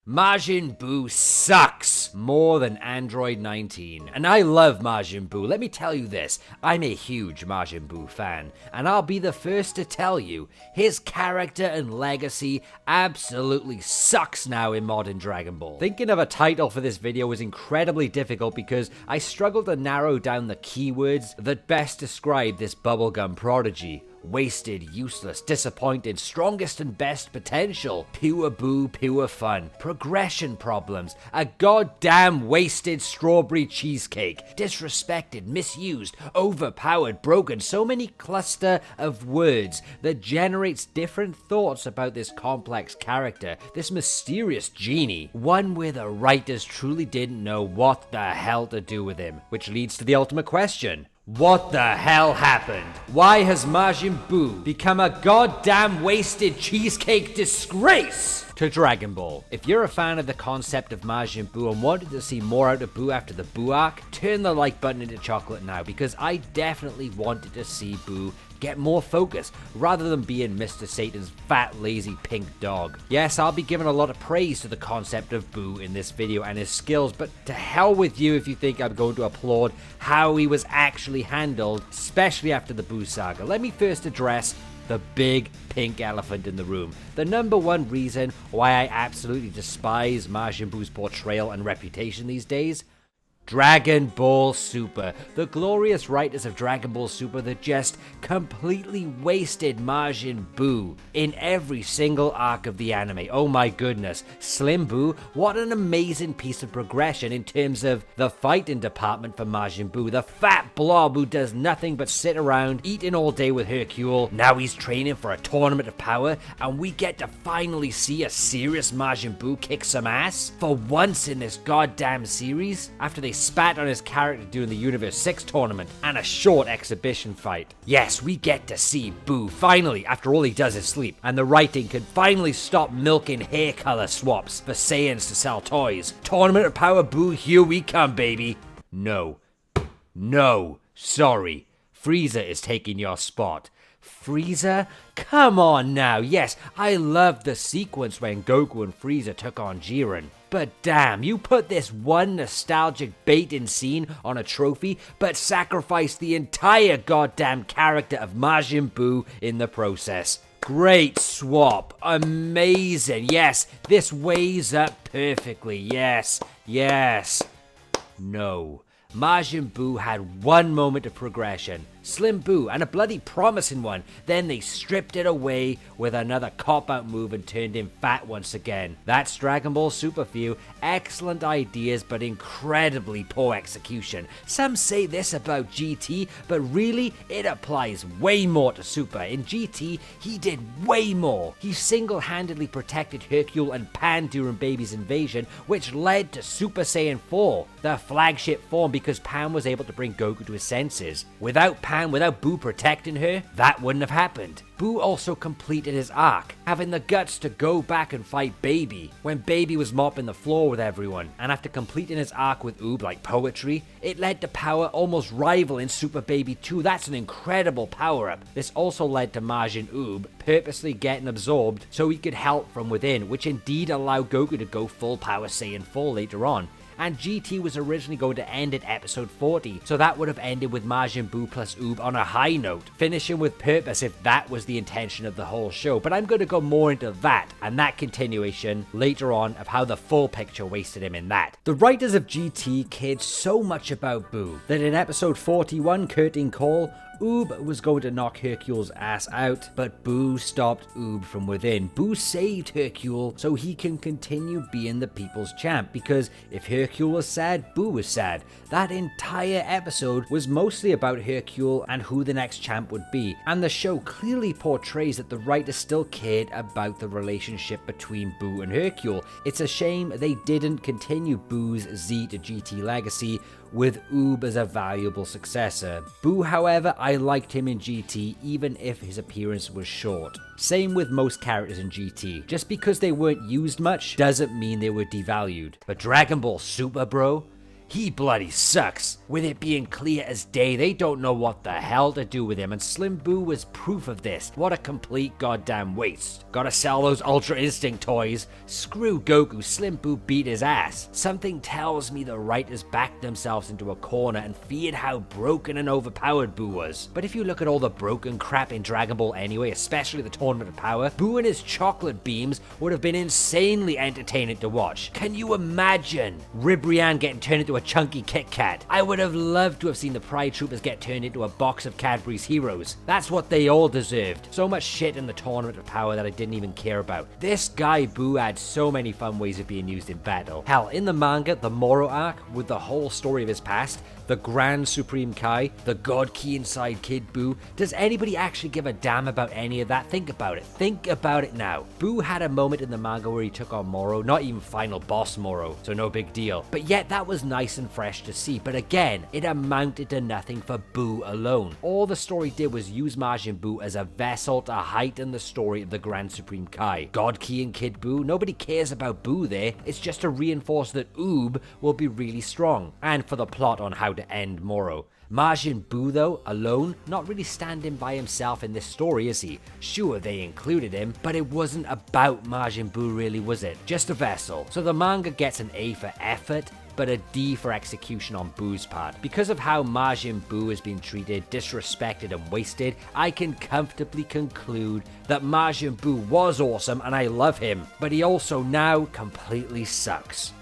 Majin Buu sucks more than Android 19. And I love Majin Buu. Let me tell you this, I'm a huge Majin Buu fan, and I'll be the first to tell you, his character and legacy absolutely sucks now in modern Dragon Ball. Thinking of a title for this video was incredibly difficult because I struggled to narrow down the keywords that best describe this bubblegum prodigy. Wasted, useless, disappointed, strongest and best potential, pure boo, pure fun, progression problems, a goddamn wasted strawberry cheesecake, disrespected, misused, overpowered, broken, so many cluster of words that generates different thoughts about this complex character, this mysterious genie, one where the writers truly didn't know what the hell to do with him, which leads to the ultimate question. What the hell happened? Why has Majin Buu become a goddamn wasted cheesecake disgrace to Dragon Ball? If you're a fan of the concept of Majin Buu and wanted to see more out of Buu after the Buu arc, turn the like button into chocolate now, because I definitely wanted to see Buu get more focus rather than being Mr. Satan's fat, lazy pink dog. Yes, I'll be giving a lot of praise to the concept of Buu in this video and his skills, but to hell with you if you think I'm going to applaud how he was actually handled, especially after the Buu saga. Let me first address the big pink elephant in the room. The number one reason why I absolutely despise Majin Buu's portrayal and reputation these days: Dragon Ball Super. The glorious writers of Dragon Ball Super that just completely wasted Majin Buu in every single arc of the anime. Oh my goodness. Slim Buu, what an amazing piece of progression in terms of the fighting department for Majin Buu. The fat blob who does nothing but sit around, eating all day with Hercule. Now he's training for a tournament of power, and we get to finally see a serious Majin Buu kick some ass for once in this goddamn series, after they spat on his character during the Universe 6 tournament and a short exhibition fight. Yes, we get to see Buu finally, after all he does is sleep, and the writing can finally stop milking hair color swaps for Saiyans to sell toys. Tournament of Power Buu, here we come, baby. No. No. Sorry. Frieza is taking your spot. Frieza? Come on now. Yes, I loved the sequence when Goku and Frieza took on Jiren. But damn, you put this one nostalgic bait-in scene on a trophy, but sacrificed the entire goddamn character of Majin Buu in the process. Great swap. Amazing. Yes, this weighs up perfectly. Yes. Yes. No. Majin Buu had one moment of progression, Slim Buu, and a bloody promising one. Then they stripped it away with another cop-out move and turned him fat once again. That's Dragon Ball Super for you. Excellent ideas, but incredibly poor execution. Some say this about GT, but really, it applies way more to Super. In GT, he did way more. He single-handedly protected Hercule and Pan during Baby's invasion, which led to Super Saiyan 4, the flagship form, because Pan was able to bring Goku to his senses. Without Buu protecting her, that wouldn't have happened. Buu also completed his arc, having the guts to go back and fight Baby when Baby was mopping the floor with everyone. And after completing his arc with Oob like poetry, it led to power almost rivaling Super Baby 2. That's an incredible power up. This also led to Majin Oob purposely getting absorbed so he could help from within, which indeed allowed Goku to go full Power Saiyan 4 later on. And GT was originally going to end at episode 40, so that would have ended with Majin Buu plus Oob on a high note, finishing with purpose if that was the intention of the whole show. But I'm going to go more into that and that continuation later on of how the full picture wasted him in that. The writers of GT cared so much about Buu that in episode 41, Curtain Call, Oob was going to knock Hercule's ass out, but Buu stopped Oob from within. Buu saved Hercule so he can continue being the people's champ, because if Hercule was sad, Buu was sad. That entire episode was mostly about Hercule and who the next champ would be, and the show clearly portrays that the writers still cared about the relationship between Buu and Hercule. It's a shame they didn't continue Buu's Z to GT legacy with Oob as a valuable successor. Buu, however, I liked him in GT even if his appearance was short. Same with most characters in GT. Just because they weren't used much doesn't mean they were devalued. But Dragon Ball Super, bro? He bloody sucks. With it being clear as day, they don't know what the hell to do with him, and Slim Buu was proof of this. What a complete goddamn waste. Gotta sell those Ultra Instinct toys. Screw Goku, Slim Buu beat his ass. Something tells me the writers backed themselves into a corner and feared how broken and overpowered Buu was. But if you look at all the broken crap in Dragon Ball anyway, especially the Tournament of Power, Buu and his chocolate beams would have been insanely entertaining to watch. Can you imagine Ribrianne getting turned into a chunky Kit Kat? I would have loved to have seen the Pride Troopers get turned into a box of Cadbury's Heroes. That's what they all deserved. So much shit in the Tournament of Power that I didn't even care about. This guy Buu had so many fun ways of being used in battle. Hell, in the manga, the Moro arc, with the whole story of his past, the Grand Supreme Kai, the God Key inside Kid Buu. Does anybody actually give a damn about any of that? Think about it. Think about it now. Buu had a moment in the manga where he took on Moro, not even final boss Moro, so no big deal. But yet that was nice and fresh to see. But again, it amounted to nothing for Buu alone. All the story did was use Majin Buu as a vessel to heighten the story of the Grand Supreme Kai. God Key and Kid Buu, nobody cares about Buu there. It's just to reinforce that Oob will be really strong, and for the plot on how to end Moro. Majin Buu, though, alone, not really standing by himself in this story, is he? Sure, they included him, but it wasn't about Majin Buu really, was it? Just a vessel. So the manga gets an A for effort, but a D for execution on Buu's part. Because of how Majin Buu has been treated, disrespected, and wasted, I can comfortably conclude that Majin Buu was awesome and I love him, but he also now completely sucks.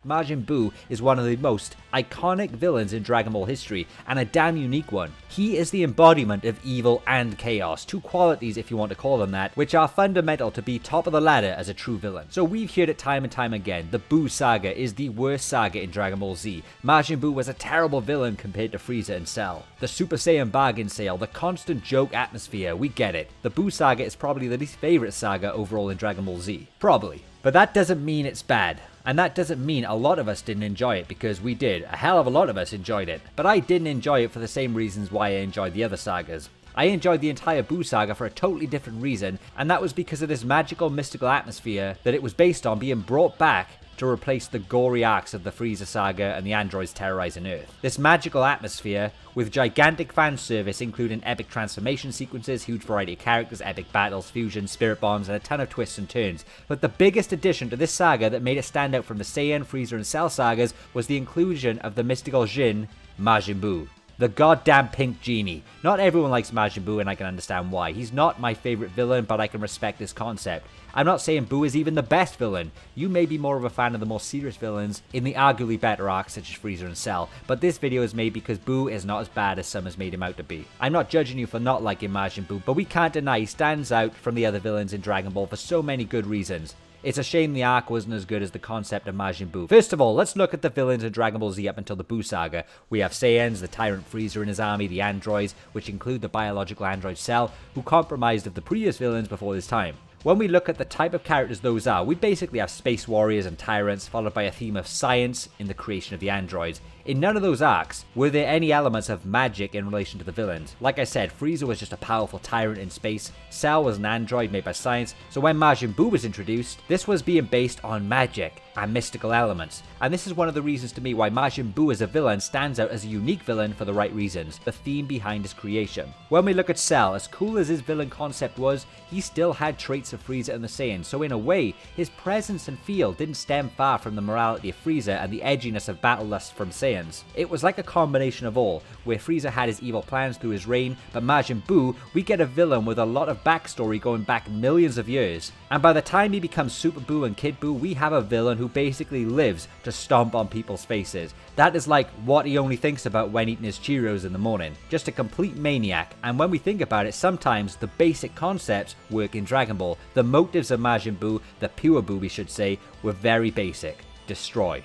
Majin Buu is one of the most iconic villains in Dragon Ball history, and a damn unique one. He is the embodiment of evil and chaos, two qualities if you want to call them that, which are fundamental to be top of the ladder as a true villain. So we've heard it time and time again, the Buu saga is the worst saga in Dragon Ball Z. Majin Buu was a terrible villain compared to Frieza and Cell. The Super Saiyan bargain sale, the constant joke atmosphere, we get it. The Buu saga is probably the least favorite saga overall in Dragon Ball Z. Probably. But that doesn't mean it's bad. And that doesn't mean a lot of us didn't enjoy it, because we did. A hell of a lot of us enjoyed it. But I didn't enjoy it for the same reasons why I enjoyed the other sagas. I enjoyed the entire Buu saga for a totally different reason, and that was because of this magical, mystical atmosphere that it was based on being brought back to replace the gory arcs of the Frieza saga and the androids terrorizing Earth. This magical atmosphere, with gigantic fan service including epic transformation sequences, huge variety of characters, epic battles, fusions, spirit bombs, and a ton of twists and turns. But the biggest addition to this saga that made it stand out from the Saiyan, Frieza, and Cell sagas was the inclusion of the mystical Jin, Majin Buu. The goddamn pink genie. Not everyone likes Majin Buu, and I can understand why. He's not my favorite villain, but I can respect this concept. I'm not saying Buu is even the best villain. You may be more of a fan of the more serious villains in the arguably better arcs such as Frieza and Cell, but this video is made because Buu is not as bad as some has made him out to be. I'm not judging you for not liking Majin Buu, but we can't deny he stands out from the other villains in Dragon Ball for so many good reasons. It's a shame the arc wasn't as good as the concept of Majin Buu. First of all, let's look at the villains in Dragon Ball Z up until the Buu saga. We have Saiyans, the Tyrant Frieza and his army, the androids, which include the biological android Cell, who compromised of the previous villains before this time. When we look at the type of characters those are, we basically have space warriors and tyrants, followed by a theme of science in the creation of the androids. In none of those arcs were there any elements of magic in relation to the villains. Like I said, Frieza was just a powerful tyrant in space, Cell was an android made by science, so when Majin Buu was introduced, this was being based on magic and mystical elements. And this is one of the reasons to me why Majin Buu as a villain stands out as a unique villain for the right reasons, the theme behind his creation. When we look at Cell, as cool as his villain concept was, he still had traits of Frieza and the Saiyans, so in a way, his presence and feel didn't stem far from the morality of Frieza and the edginess of battle lust from Saiyans. It was like a combination of all, where Frieza had his evil plans through his reign, but Majin Buu, we get a villain with a lot of backstory going back millions of years. And by the time he becomes Super Buu and Kid Buu, we have a villain who basically lives to stomp on people's faces. That is like what he only thinks about when eating his Cheerios in the morning. Just a complete maniac, and when we think about it, sometimes the basic concepts work in Dragon Ball. The motives of Majin Buu, the pure Buu we should say, were very basic. Destroy.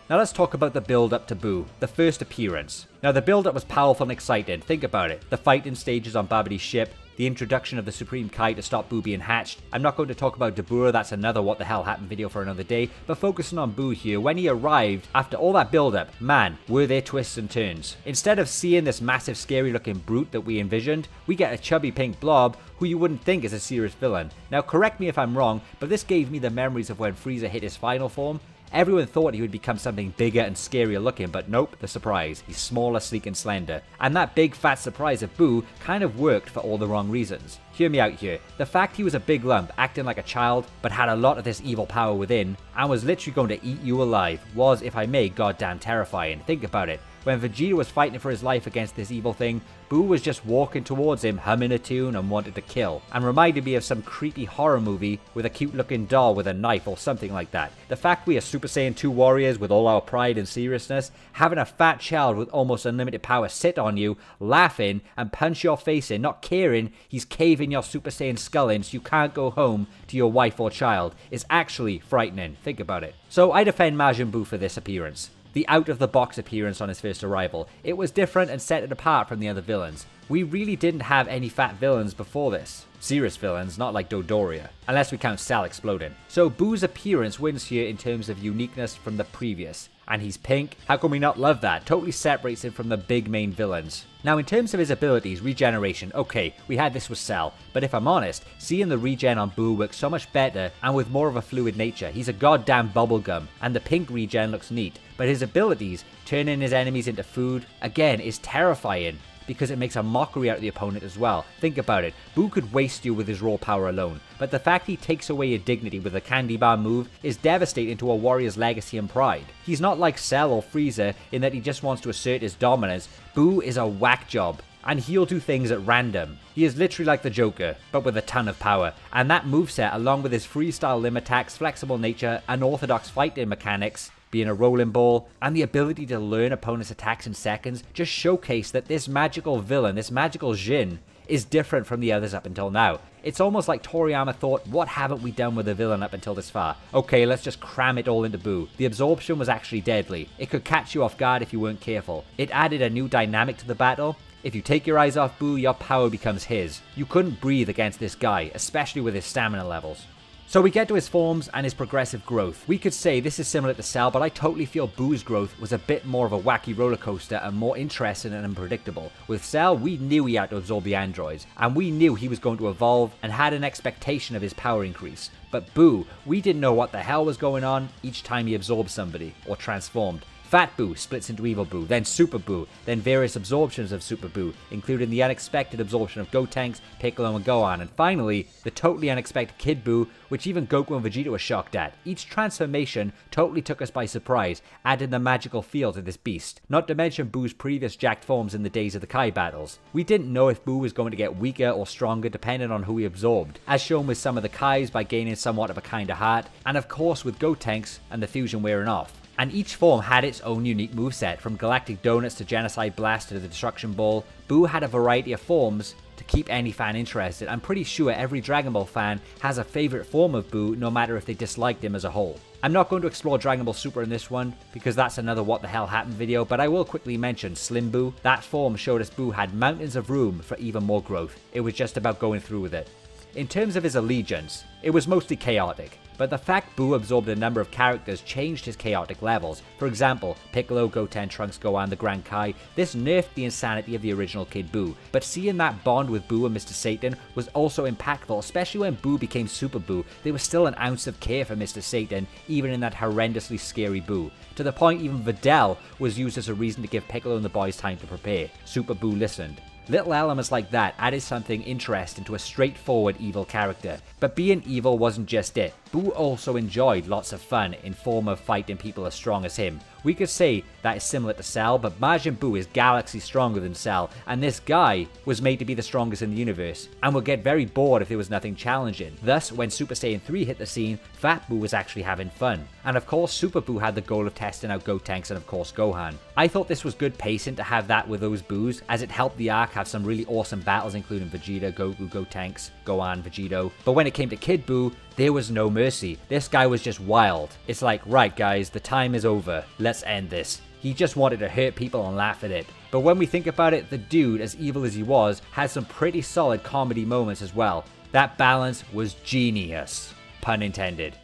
Now let's talk about the build-up to Buu, the first appearance. Now the build-up was powerful and exciting, think about it. The fighting stages on Babidi's ship, the introduction of the Supreme Kai to stop Buu being hatched. I'm not going to talk about Dabura, that's another what the hell happened video for another day, but focusing on Buu here, when he arrived, after all that build-up, man, were there twists and turns. Instead of seeing this massive scary looking brute that we envisioned, we get a chubby pink blob who you wouldn't think is a serious villain. Now correct me if I'm wrong, but this gave me the memories of when Frieza hit his final form, Everyone thought he would become something bigger and scarier looking, but nope, the surprise. He's smaller, sleek, and slender. And that big fat surprise of Buu kind of worked for all the wrong reasons. Hear me out here. The fact he was a big lump, acting like a child, but had a lot of this evil power within, and was literally going to eat you alive, was, if I may, goddamn terrifying. Think about it. When Vegeta was fighting for his life against this evil thing, Buu was just walking towards him, humming a tune and wanted to kill, and reminded me of some creepy horror movie with a cute looking doll with a knife or something like that. The fact we are Super Saiyan 2 warriors with all our pride and seriousness, having a fat child with almost unlimited power sit on you, laughing and punch your face in, not caring he's caving your Super Saiyan skull in so you can't go home to your wife or child, is actually frightening. Think about it. So I defend Majin Buu for this appearance. The out-of-the-box appearance on his first arrival. It was different and set it apart from the other villains. We really didn't have any fat villains before this. Serious villains, not like Dodoria, unless we count Cell exploding. So Buu's appearance wins here in terms of uniqueness from the previous. And he's pink. How can we not love that? Totally separates him from the big main villains. Now in terms of his abilities, regeneration, okay, we had this with Cell, but if I'm honest, seeing the regen on Buu works so much better and with more of a fluid nature. He's a goddamn bubblegum, and the pink regen looks neat, but his abilities, turning his enemies into food, again, is terrifying, because it makes a mockery out of the opponent as well. Think about it, Buu could waste you with his raw power alone, but the fact he takes away your dignity with a candy bar move is devastating to a warrior's legacy and pride. He's not like Cell or Frieza in that he just wants to assert his dominance. Buu is a whack job, and he'll do things at random. He is literally like the Joker, but with a ton of power, and that moveset along with his freestyle limb attacks, flexible nature, unorthodox fighting mechanics, being a rolling ball, and the ability to learn opponents' attacks in seconds, just showcase that this magical villain, this magical Jin, is different from the others up until now. It's almost like Toriyama thought, what haven't we done with a villain up until this far? Okay, let's just cram it all into Buu. The absorption was actually deadly. It could catch you off guard if you weren't careful. It added a new dynamic to the battle. If you take your eyes off Buu, your power becomes his. You couldn't breathe against this guy, especially with his stamina levels. So we get to his forms and his progressive growth. We could say this is similar to Cell, but I totally feel Buu's growth was a bit more of a wacky roller coaster and more interesting and unpredictable. With Cell, we knew he had to absorb the androids, and we knew he was going to evolve and had an expectation of his power increase. But Buu, we didn't know what the hell was going on each time he absorbed somebody, or transformed. Fat Buu splits into Evil Buu, then Super Buu, then various absorptions of Super Buu, including the unexpected absorption of Gotenks, Piccolo, and Gohan, and finally, the totally unexpected Kid Buu, which even Goku and Vegeta were shocked at. Each transformation totally took us by surprise, adding the magical feel to this beast, not to mention Buu's previous jacked forms in the days of the Kai battles. We didn't know if Buu was going to get weaker or stronger depending on who he absorbed, as shown with some of the Kais by gaining somewhat of a kinder heart, and of course with Gotenks and the fusion wearing off. And each form had its own unique moveset, from Galactic Donuts to Genocide Blast to the Destruction Ball. Buu had a variety of forms to keep any fan interested. I'm pretty sure every Dragon Ball fan has a favorite form of Buu, no matter if they disliked him as a whole. I'm not going to explore Dragon Ball Super in this one, because that's another what the hell happened video, but I will quickly mention Slim Buu. That form showed us Buu had mountains of room for even more growth. It was just about going through with it. In terms of his allegiance, it was mostly chaotic. But the fact Buu absorbed a number of characters changed his chaotic levels. For example, Piccolo, Goten, Trunks, Gohan, the Grand Kai, this nerfed the insanity of the original Kid Buu. But seeing that bond with Buu and Mr. Satan was also impactful, especially when Buu became Super Buu. There was still an ounce of care for Mr. Satan, even in that horrendously scary Buu. To the point even Videl was used as a reason to give Piccolo and the boys time to prepare. Super Buu listened. Little elements like that added something interesting to a straightforward evil character. But being evil wasn't just it. Buu also enjoyed lots of fun in form of fighting people as strong as him. We could say that is similar to Cell, but Majin Buu is galaxy stronger than Cell, and this guy was made to be the strongest in the universe, and would get very bored if there was nothing challenging. Thus, when Super Saiyan 3 hit the scene, Fat Buu was actually having fun. And of course, Super Buu had the goal of testing out Gotenks and of course Gohan. I thought this was good pacing to have that with those Buus, as it helped the arc have some really awesome battles including Vegeta, Goku, Gotenks, Gohan, Vegito. But when it came to Kid Buu, there was no mercy. This guy was just wild. It's like, right guys, the time is over. Let's end this. He just wanted to hurt people and laugh at it. But when we think about it, the dude, as evil as he was, had some pretty solid comedy moments as well. That balance was genius. Pun intended.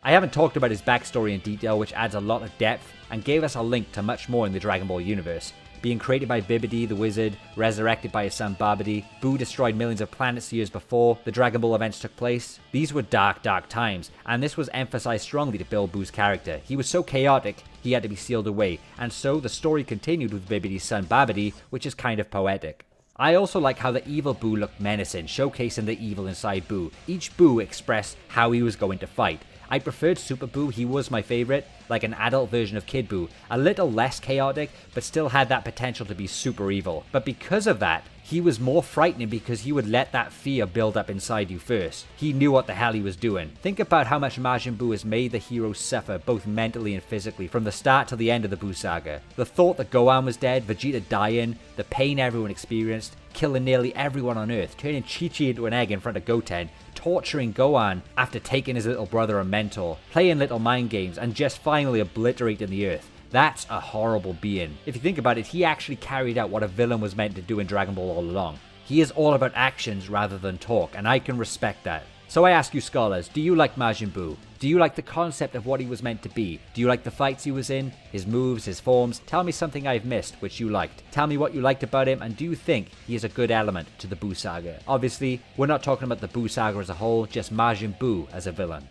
I haven't talked about his backstory in detail, which adds a lot of depth and gave us a link to much more in the Dragon Ball universe. being created by Bibidi the wizard, resurrected by his son Babidi. Buu destroyed millions of planets years before the Dragon Ball events took place. These were dark times, and this was emphasized strongly to build Buu's character. He was so chaotic, he had to be sealed away, and so the story continued with Bibidi's son Babidi, which is kind of poetic. I also like how the evil Buu looked menacing, showcasing the evil inside Buu. Each Buu expressed how he was going to fight. I preferred Super Buu, he was my favorite, like an adult version of Kid Buu, a little less chaotic, but still had that potential to be super evil. But because of that, he was more frightening because he would let that fear build up inside you first. He knew what the hell he was doing. Think about how much Majin Buu has made the hero suffer both mentally and physically from the start to the end of the Buu saga. The thought that Gohan was dead, Vegeta dying, the pain everyone experienced, killing nearly everyone on Earth, turning Chi-Chi into an egg in front of Goten, torturing Gohan after taking his little brother and mentor, playing little mind games, and just finally obliterating the Earth. That's a horrible being. If you think about it, he actually carried out what a villain was meant to do in Dragon Ball all along. He is all about actions rather than talk, and I can respect that. So I ask you scholars, do you like Majin Buu? Do you like the concept of what he was meant to be? Do you like the fights he was in? His moves, his forms? Tell me something I've missed which you liked. Tell me what you liked about him, and do you think he is a good element to the Buu saga? Obviously, we're not talking about the Buu saga as a whole, just Majin Buu as a villain.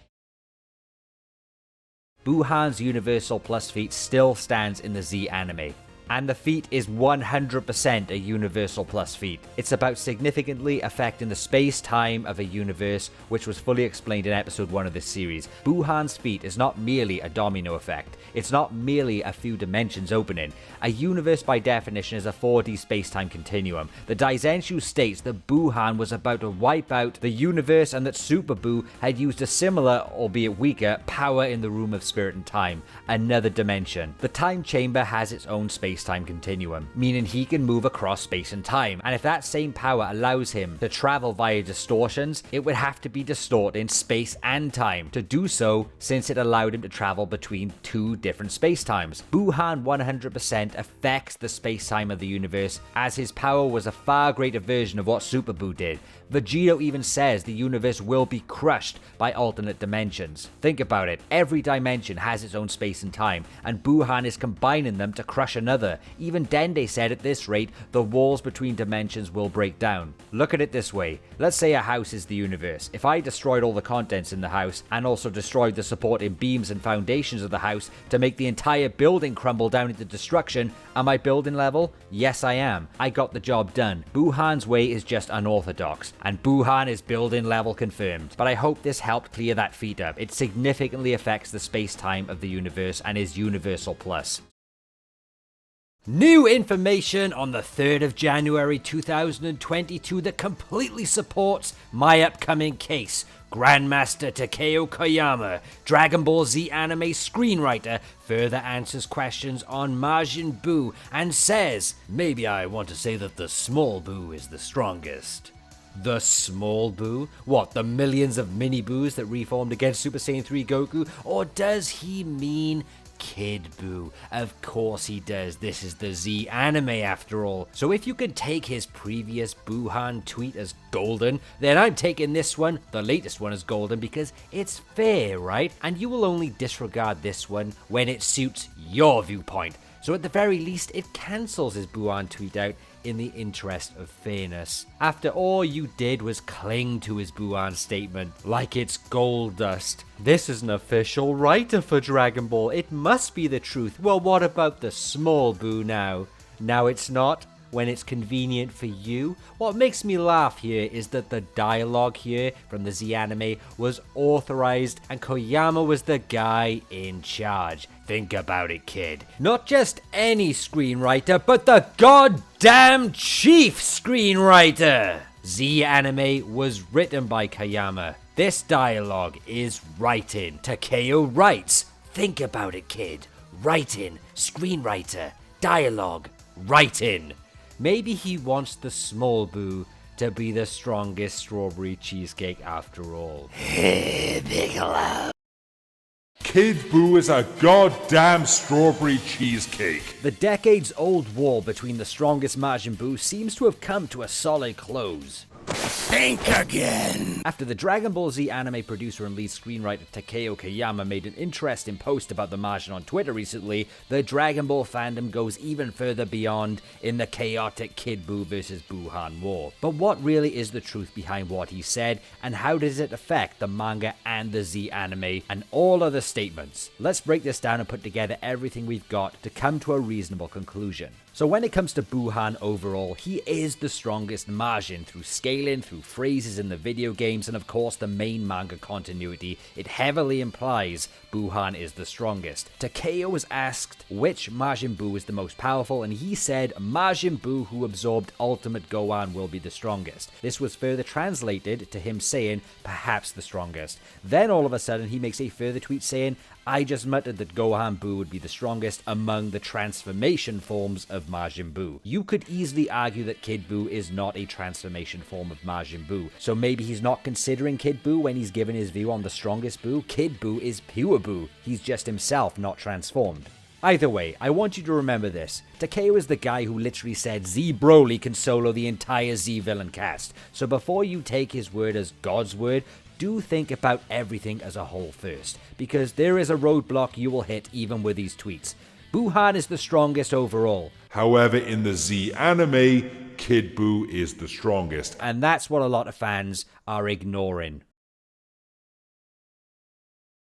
Buuhan's Universal Plus feat still stands in the Z anime. And the feat is 100% a Universal Plus feat. It's about significantly affecting the space-time of a universe, which was fully explained in episode 1 of this series. Buuhan's feat is not merely a domino effect. It's not merely a few dimensions opening. A universe by definition is a 4D space-time continuum. The Daizenshu states that Buuhan was about to wipe out the universe and that Super Buu had used a similar, albeit weaker, power in the Room of Spirit and Time, another dimension. The time chamber has its own space-time continuum, meaning he can move across space and time, and if that same power allows him to travel via distortions, it would have to be distorting space and time to do so, since it allowed him to travel between two different space-times. Buuhan 100% affects the space-time of the universe, as his power was a far greater version of what Super Buu did. Vegito even says the universe will be crushed by alternate dimensions. Think about it, every dimension has its own space and time, and Buuhan is combining them to crush another. Even Dende said at this rate, the walls between dimensions will break down. Look at it this way, let's say a house is the universe. If I destroyed all the contents in the house, and also destroyed the supporting beams and foundations of the house to make the entire building crumble down into destruction, am I building level? Yes I am. I got the job done. Buuhan's way is just unorthodox, and Buuhan is building level confirmed. But I hope this helped clear that feat up. It significantly affects the space-time of the universe and is Universal Plus. New information on the 3rd of January 2022 that completely supports my upcoming case. Grandmaster Takeo Koyama, Dragon Ball Z anime screenwriter, further answers questions on Majin Buu and says, maybe I want to say that the small Buu is the strongest. The small Buu? What, the millions of mini Boos that reformed against Super Saiyan 3 Goku? Or does he mean Kid Buu? Of course he does. This is the Z anime after all. So if you can take his previous Buuhan tweet as golden, then I'm taking this one, the latest one, as golden because it's fair, right? And you will only disregard this one when it suits your viewpoint. So at the very least, it cancels his Buuhan tweet out in the interest of fairness. After all you did was cling to his Buuhan statement like it's gold dust. This is an official writer for Dragon Ball. It must be the truth. Well, what about the small Buu now? Now it's not? When it's convenient for you? What makes me laugh here is that the dialogue here from the Z anime was authorized and Koyama was the guy in charge. Think about it, kid. Not just any screenwriter, but the goddamn chief screenwriter! Z anime was written by Koyama. This dialogue is writing. Takeo writes. Think about it, kid. Writing, screenwriter, dialogue, writing. Maybe he wants the small Buu to be the strongest strawberry cheesecake after all. Piccolo. Kid Buu is a goddamn strawberry cheesecake. The decades-old war between the strongest Majin Buu seems to have come to a solid close. Think again! After the Dragon Ball Z anime producer and lead screenwriter Takeo Koyama made an interesting post about the Majin on Twitter recently, the Dragon Ball fandom goes even further beyond in the chaotic Kid Buu vs. Buuhan war. But what really is the truth behind what he said, and how does it affect the manga and the Z anime and all other statements? Let's break this down and put together everything we've got to come to a reasonable conclusion. So when it comes to Buuhan overall, he is the strongest Majin through scaling, through phrases in the video games, and of course the main manga continuity. It heavily implies Buuhan is the strongest. Takeo was asked which Majin Buu is the most powerful, and he said Majin Buu who absorbed Ultimate Gohan will be the strongest. This was further translated to him saying perhaps the strongest. Then all of a sudden he makes a further tweet saying, I just muttered that Gohan Buu would be the strongest among the transformation forms of Majin Buu. You could easily argue that Kid Buu is not a transformation form of Majin Buu, so maybe he's not considering Kid Buu when he's given his view on the strongest Buu. Kid Buu is pure Buu. He's just himself, not transformed. Either way, I want you to remember this. Takeo is the guy who literally said Z Broly can solo the entire Z villain cast, so before you take his word as God's word, do think about everything as a whole first, because there is a roadblock you will hit even with these tweets. Buuhan is the strongest overall. However, in the Z anime, Kid Buu is the strongest. And that's what a lot of fans are ignoring.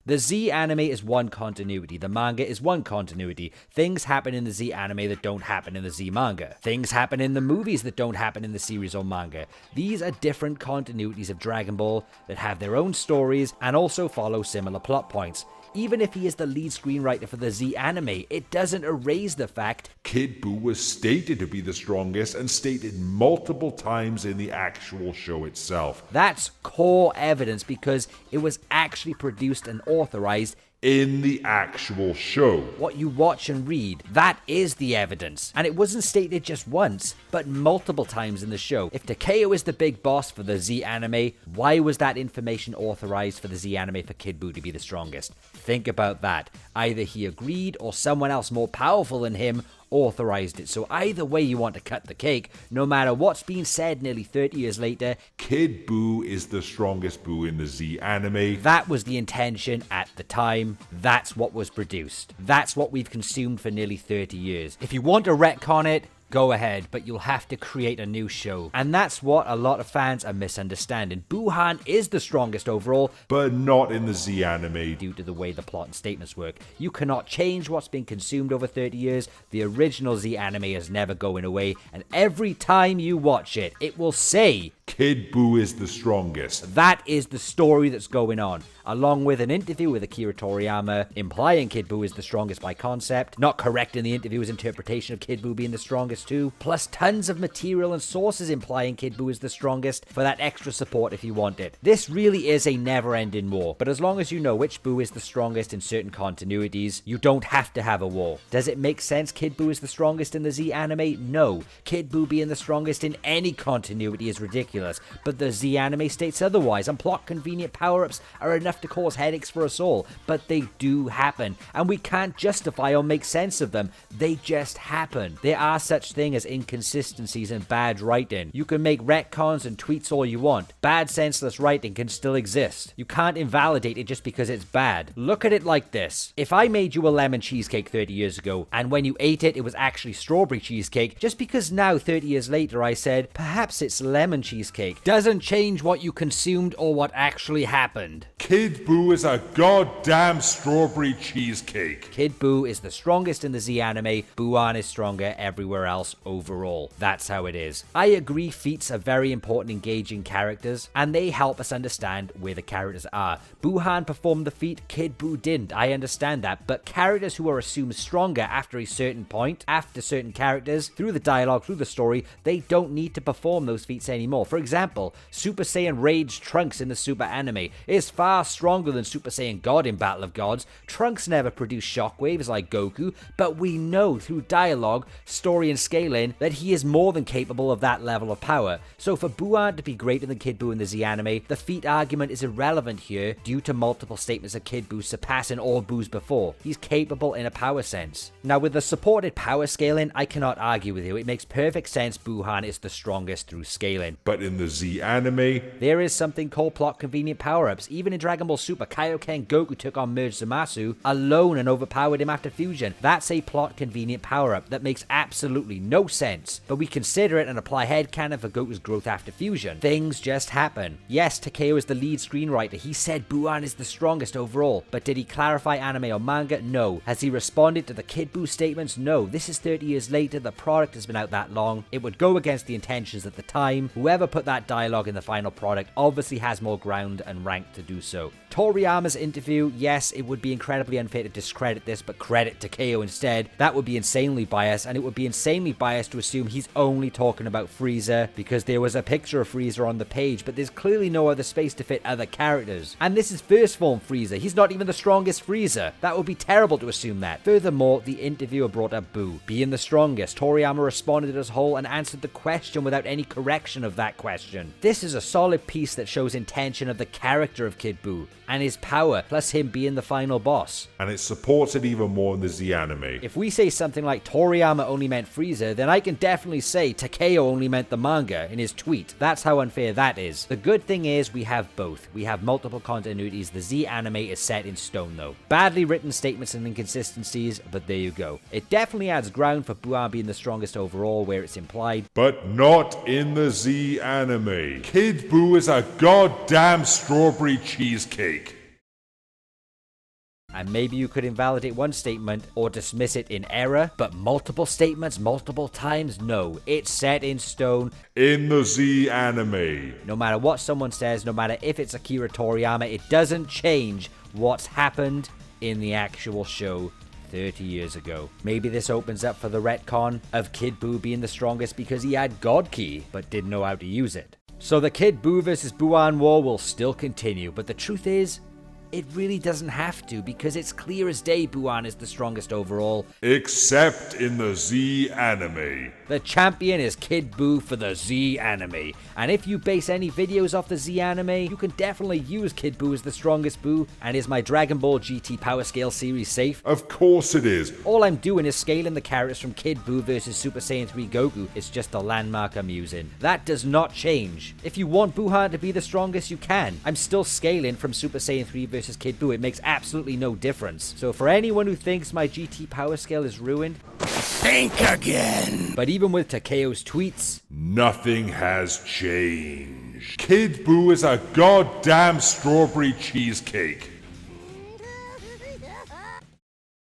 The Z anime is one continuity, the manga is one continuity. Things happen in the Z anime that don't happen in the Z manga. Things happen in the movies that don't happen in the series or manga. These are different continuities of Dragon Ball that have their own stories and also follow similar plot points. Even if he is the lead screenwriter for the Z anime, it doesn't erase the fact Kid Buu was stated to be the strongest and stated multiple times in the actual show itself. That's core evidence because it was actually produced and authorized in the actual show. What you watch and read, that is the evidence. And it wasn't stated just once, but multiple times in the show. If Takeo is the big boss for the Z anime, why was that information authorized for the Z anime for Kid Buu to be the strongest? Think about that. Either he agreed or someone else more powerful than him authorized it. So either way you want to cut the cake, no matter what's being said nearly 30 years later, Kid Buu is the strongest Buu in the Z anime. That was the intention at the time. That's what was produced. That's what we've consumed for nearly 30 years. If you want to retcon it, go ahead, but you'll have to create a new show. And that's what a lot of fans are misunderstanding. Buuhan is the strongest overall, but not in the Z anime due to the way the plot and statements work. You cannot change what's been consumed over 30 years. The original Z anime is never going away, and every time you watch it, it will say Kid Buu is the strongest. That is the story that's going on, along with an interview with Akira Toriyama implying Kid Buu is the strongest by concept, not correcting the interviewer's interpretation of Kid Buu being the strongest too, plus tons of material and sources implying Kid Buu is the strongest for that extra support if you want it. This really is a never-ending war, but as long as you know which Buu is the strongest in certain continuities, you don't have to have a war. Does it make sense Kid Buu is the strongest in the Z anime? No. Kid Buu being the strongest in any continuity is ridiculous. But the Z anime states otherwise, and plot convenient power-ups are enough to cause headaches for us all, but they do happen, and we can't justify or make sense of them. They just happen. There are such things as inconsistencies and bad writing. You can make retcons and tweets all you want. Bad senseless writing can still exist. You can't invalidate it just because it's bad. Look at it like this. If I made you a lemon cheesecake 30 years ago, and when you ate it, it was actually strawberry cheesecake, just because now 30 years later I said, perhaps it's lemon cheesecake, doesn't change what you consumed or what actually happened. Kid Buu is a goddamn strawberry cheesecake. Kid Buu is the strongest in the Z anime. Buuhan is stronger everywhere else overall. That's how it is. I agree feats are very important engaging characters, and they help us understand where the characters are. Buuhan performed the feat, Kid Buu didn't. I understand that, but characters who are assumed stronger after a certain point, after certain characters, through the dialogue, through the story, they don't need to perform those feats anymore. For example, Super Saiyan Rage Trunks in the Super anime is far stronger than Super Saiyan God in Battle of Gods. Trunks never produced shockwaves like Goku, but we know through dialogue, story and scaling that he is more than capable of that level of power. So for Buuan to be greater than Kid Buu in the Z anime, the feat argument is irrelevant here due to multiple statements of Kid Buu surpassing all Buus before. He's capable in a power sense. Now with the supported power scaling, I cannot argue with you. It makes perfect sense Buuan is the strongest through scaling. But in the Z anime, there is something called plot convenient power-ups. Even in Dragon Ball Super, Kaioken Goku took on Merge Zamasu alone and overpowered him after fusion. That's a plot convenient power-up that makes absolutely no sense. But we consider it and apply headcanon for Goku's growth after fusion. Things just happen. Yes, Takeo is the lead screenwriter. He said Buuan is the strongest overall. But did he clarify anime or manga? No. Has he responded to the Kid Buu statements? No. This is 30 years later. The product has been out that long. It would go against the intentions at the time. Whoever put that dialogue in the final product obviously has more ground and rank to do so. Toriyama's interview, yes, it would be incredibly unfair to discredit this, but credit Takeo instead. That would be insanely biased, and it would be insanely biased to assume he's only talking about Frieza because there was a picture of Frieza on the page, but there's clearly no other space to fit other characters. And this is first form Frieza. He's not even the strongest Frieza. That would be terrible to assume that. Furthermore, the interviewer brought up Buu being the strongest. Toriyama responded as whole and answered the question without any correction of that question. This is a solid piece that shows intention of the character of Kid Buu and his power, plus him being the final boss. And it supports it even more in the Z anime. If we say something like Toriyama only meant Frieza, then I can definitely say Takeo only meant the manga in his tweet. That's how unfair that is. The good thing is we have both. We have multiple continuities. The Z anime is set in stone though. Badly written statements and inconsistencies, but there you go. It definitely adds ground for Buuan being the strongest overall where it's implied. But not in the Z anime. Kid Buu is a goddamn strawberry cheesecake. And maybe you could invalidate one statement or dismiss it in error, but multiple statements multiple times? No, it's set in stone. In the Z anime. No matter what someone says, no matter if it's Akira Toriyama, it doesn't change what's happened in the actual show 30 years ago. Maybe this opens up for the retcon of Kid Buu being the strongest because he had God Ki, but didn't know how to use it. So the Kid Buu vs. Buuan war will still continue, but the truth is, it really doesn't have to, because it's clear as day Buuan is the strongest overall. Except in the Z anime. The champion is Kid Buu for the Z anime. And if you base any videos off the Z anime, you can definitely use Kid Buu as the strongest Buu. And is my Dragon Ball GT Power Scale series safe? Of course it is. All I'm doing is scaling the characters from Kid Buu versus Super Saiyan 3 Goku. It's just a landmark I'm using. That does not change. If you want Buuan to be the strongest, you can. I'm still scaling from Super Saiyan 3 versus Kid Buu. It makes absolutely no difference. So for anyone who thinks my GT Power Scale is ruined, think again. But even with Takeo's tweets, nothing has changed. Kid Buu is a goddamn strawberry cheesecake.